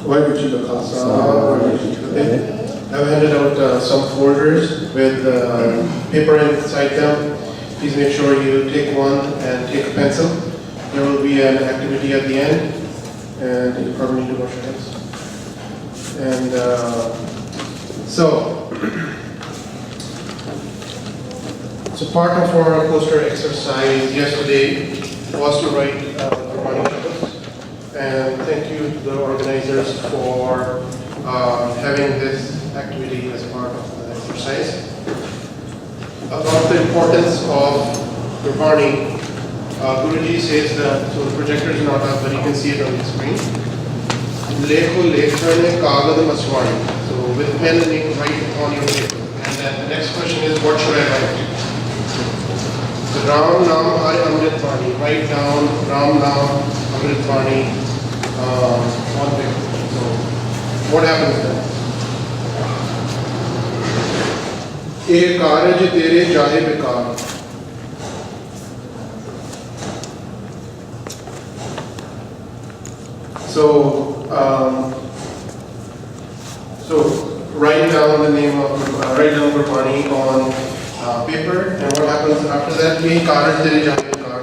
Waheguru Ji Ka Khalsa, Waheguru Ji Ki Fateh. I've handed out some folders with paper inside them. Please make sure you take one and take a pencil. There will be an activity at the end, and you probably need to wash your hands. And so part of our poster exercise yesterday was to write Gurmani Shabads. And thank you to the organizers for having this activity as part of the exercise. About the importance of Gurmani, Guruji says that, so the projector is not up, but you can see it on the screen. Lekho lekhane kagad maswani. So with pen and ink, write on your paper. And then the next question is, what should I write? Ram Nam Hai Amrit Vani. Write down Ram Nam Amrit Vani on paper. So what happens then? Ek karaj tere jahe bekar. So write down the name of write down Gurmani on paper, and what happens after that?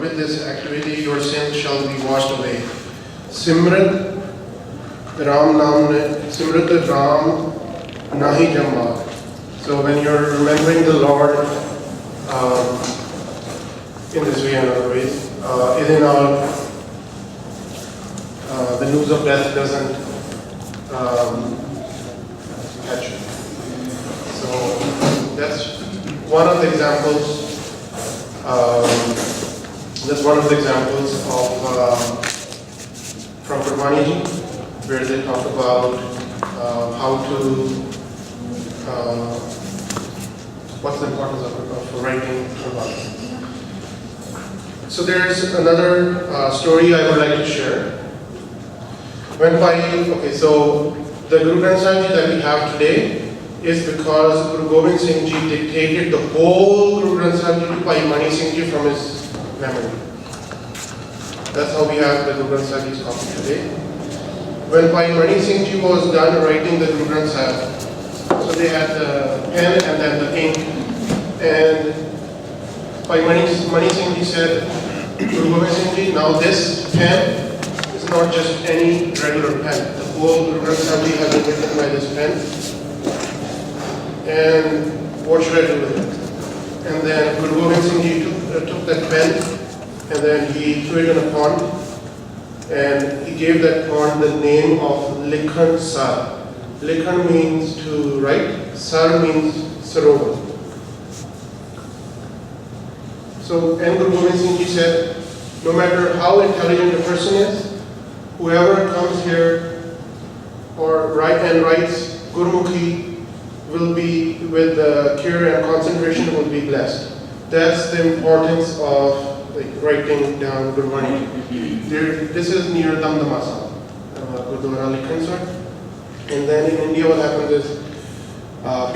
With this activity, your sins shall be washed away. Simrat Ram Nahi Jamma. So when you're remembering the Lord in this way and other ways, the news of death doesn't catch you. So that's one of the examples. That's one of the examples of from Gurmani Ji, where they talk about how to what's the importance of writing Gurmani. So there's another story I would like to share. So the Guru Granth Sahib Ji that we have today is because Guru Gobind Singh Ji dictated the whole Guru Granth Sahib Ji to Bhai Mani Singh Ji from his memory. That's how we have the Guru Granth Sahib Ji's copy today. When Bhai Mani Singh Ji was done writing the Guru Granth Sahib, so they had the pen and then the ink, and Bhai Mani Singh Ji said, Guru Gobind Singh Ji, now this pen is not just any regular pen. The whole Guru Granth Sahib Ji has been written by this pen. And what should I do with it? And then Guru Gobind Singh Ji took that pen and then he threw it in a pond, and he gave that pond the name of Likhan Sar. Likhan means to write, Sar means Sarovar. So, and Guru Gobind Singh Ji said, no matter how intelligent a person is, whoever comes here or writes Gurmukhi will be, with the care and concentration, will be blessed. That's the importance of writing down Gurmani. This is near Damdamasa, Gurdwara Likhansar. And then in India what happens is,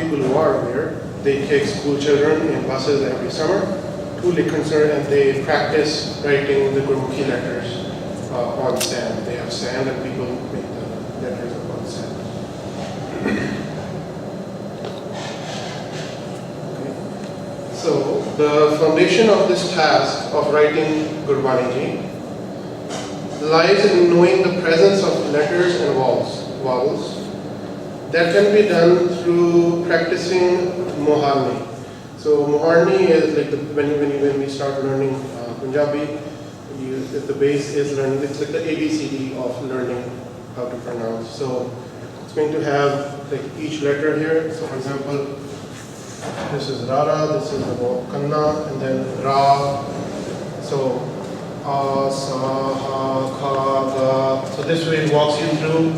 people who are there, they take school children in buses every summer to Likhansar, and they practice writing the Gurmukhi letters on sand. They have sand and people make the letters on sand. So, the foundation of this task of writing Gurmani Ji lies in knowing the presence of letters and vowels. That can be done through practicing Moharni. So, Moharni is like when we start learning Punjabi, the base is learning, it's like the ABCD of learning how to pronounce. So, it's going to have like each letter here. So, for example, this is Rara, this is the Kanna, and then Ra. So, A, Sa, Ha, Kha, Ga. So this way it walks you through,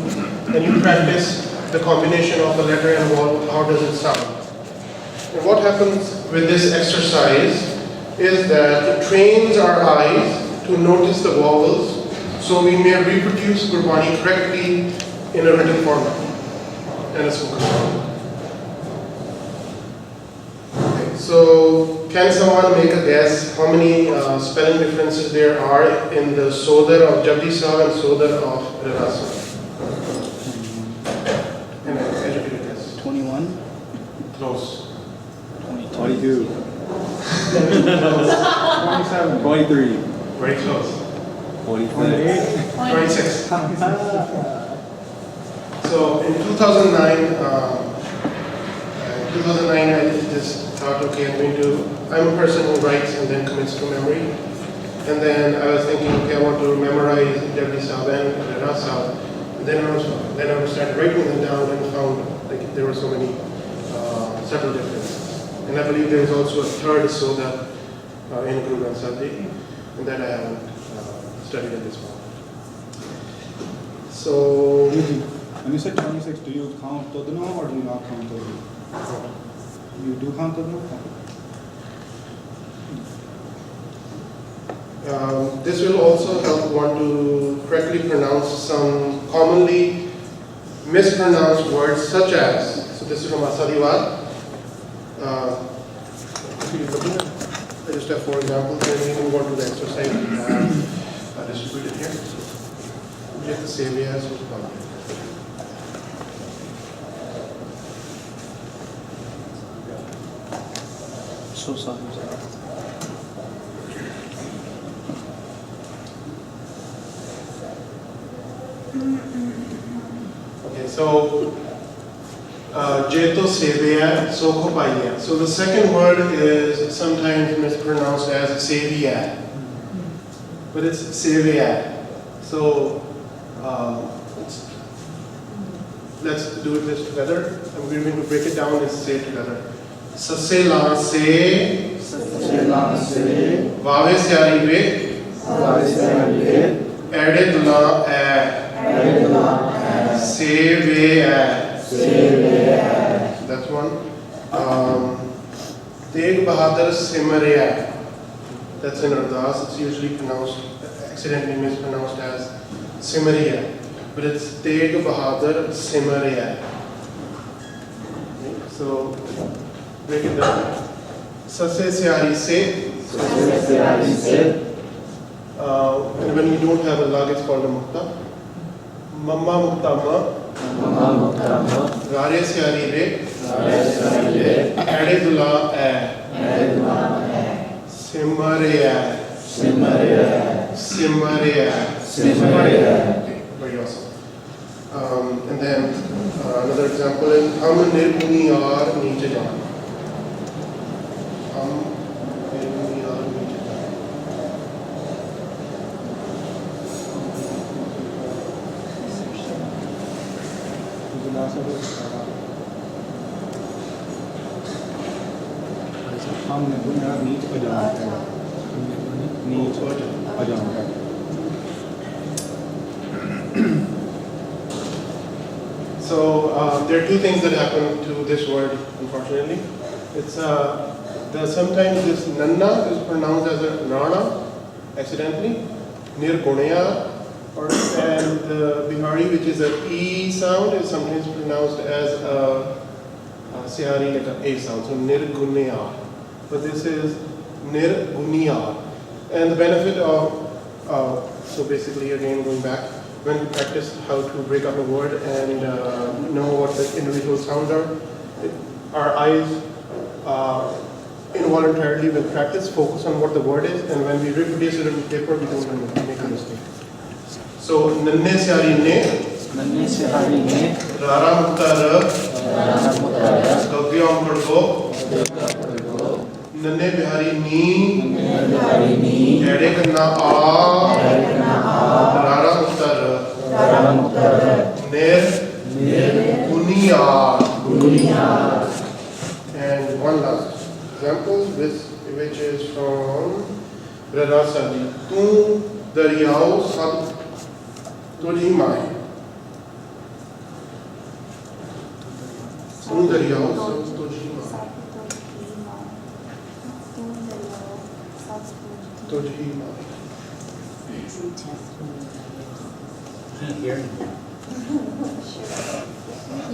and you practice the combination of the letter and vowel, how does it sound. And what happens with this exercise is that it trains our eyes to notice the vowels, so we may reproduce Gurmani correctly in a written format and a spoken format. So, can someone make a guess how many spelling differences there are in the Sodar of Jagdi Sahib and Sodar of Rara Sahib? 27. 23. Very close. 46. 26. So in 2009, I just thought, okay, I'm a person who writes and then commits to memory. And then I was thinking, okay, I want to memorize Deadly Sab and Lagaa Sab. Then I started writing them down and found like there were so many subtle differences. And I believe there is also a third soda in Guru Granth Sahib Ji, and that I haven't studied at this point. So When you said 26, do you count Todno or do you not count Todno? You do count Todno? this will also help one to correctly pronounce some commonly mispronounced words such as, so this is from Asadiwad. I just have 4 examples and we can go to the exercise we have distributed here. So we have to save it as well. So sorry. Okay, so Jeto Seveya Soko Paiya. So the second word is sometimes mispronounced as Seviya, but it's Seveya. So let's do this together. And we're going to break it down and say it together. Sasela se, Vave Syari ve, Ededla Seveya. That's one. Teg Bahadur Simariya. That's in Ardas. It's usually accidentally mispronounced as Simariya, but it's Teg Bahadur Simariya. So break it down. Sase Syari se. And when you don't have a lag, it's called a mukta. Mamma mukta ma. Rare Syari re. Ededula Simariya. Okay, very awesome. And then another example is Hum Nirbuni Aar Niche Jaan. Hum Nirbuni Aar Niche Jaan. The last of it. हमने दुनिया नीच अजान है नीच अजान है So there are 2 things that happen to this word, unfortunately. It's sometimes this nanna is pronounced as a nana accidentally, near Gunaya, and the Bihari, which is an E sound, is sometimes pronounced as a Sihari, like an A sound, so Nirgunaya. But this is Nirguniya. And the benefit of, so basically again going back, when we practice how to break up a word and know what the individual sounds are, our eyes involuntarily will practice, focus on what the word is, and when we reproduce it on paper, we don't make a mistake. So, Nanne Syari ne, Rara Mukta Gavyam Kargo, Nanne Bihari ni, Ede Kanna a, Rara Mukta Nir, Guniya. And one last example, which is from Lagaa Sahib. Tu Daryao Sab Tujhi Mai. Tu Daryao Sab Tujhi Mai. Tujhi Mai.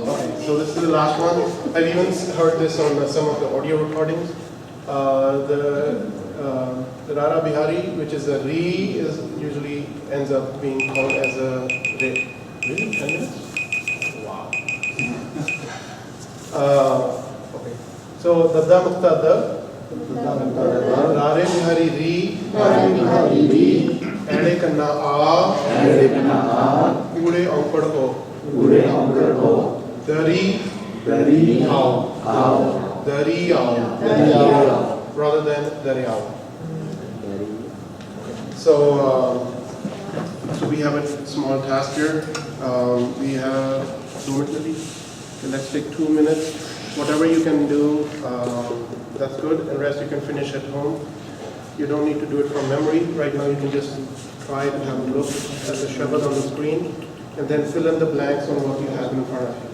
Okay, so this is the last one. I've even heard this on some of the audio recordings. The Rara Bihari, which is a Re, usually ends up being called as a Re. Really? 10 minutes? Wow. Okay. So Dada Mukta Da, Rare Bihari Ri, Ede Kanna A, Ude Onkar O, Dari, Ao, rather than Dariao. So we have a small task here. We have 2 minutes maybe. Okay, let's take 2 minutes. Whatever you can do, that's good. And rest you can finish at home. You don't need to do it from memory. Right now you can just try to have a look at the shabad on the screen and then fill in the blanks on what you have in front of you.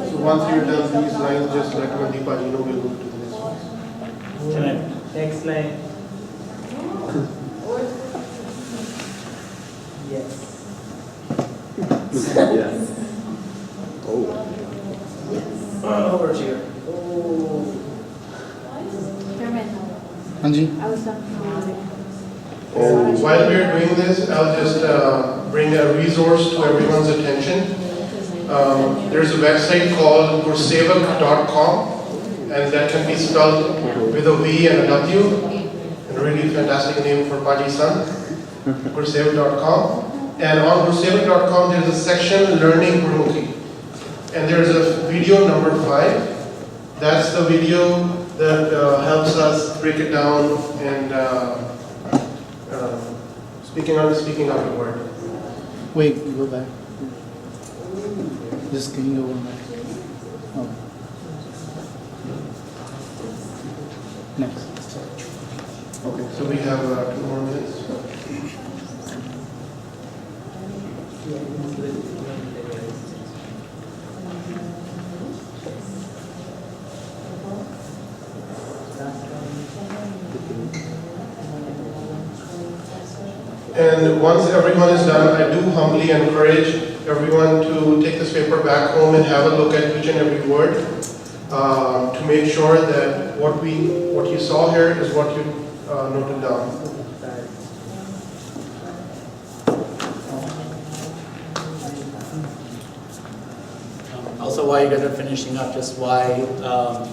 So once you're done these lines, just let Mandeepa ji know we'll move to the next one. Next line. Yes. Yes. Oh. Over here. हाँ जी. While we're doing this, I'll just bring a resource to everyone's attention. There's a website called gursevak.com, and that can be spelled with a V and a W. A really fantastic name for Paji San. Gursevak.com. And on gursevak.com there's a section Learning Gurmukhi. And there's a video number 5. That's the video that helps us break it down and speaking out the word. Wait, go back. Just can you go back? Oh. Next. Okay, so we have 2 more minutes. And once everyone is done, I do humbly encourage everyone to take this paper back home and have a look at each and every word to make sure that what you saw here is what you noted down. Also, while you guys are finishing up, just why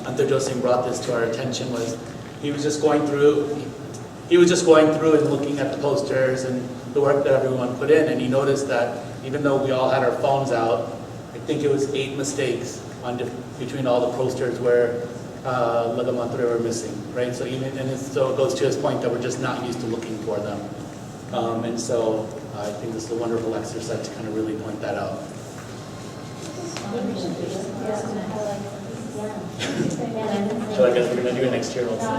Anterjot Singh brought this to our attention was he was just going through and looking at the posters and the work that everyone put in, and he noticed that even though we all had our phones out, I think it was 8 mistakes between all the posters where Lagaa Matraas were missing, right? So so it goes to his point that we're just not used to looking for them, and so I think this is a wonderful exercise to kind of really point that out. So I guess we're going to do it next year also. I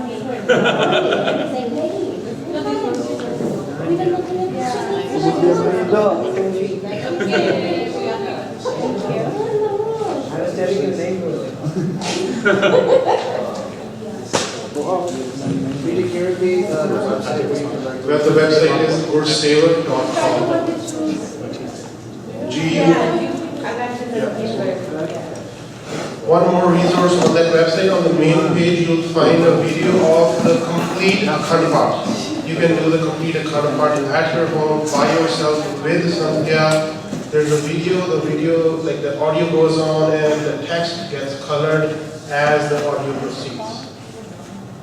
was telling you the name. The website is gursevak.com. One more resource on that website. On the main page, you'll find a video of the complete Akhand Path. You can do the complete Akhand Path at your home by yourself with Sandhya there's a video, like the audio goes on and the text gets colored as the audio proceeds.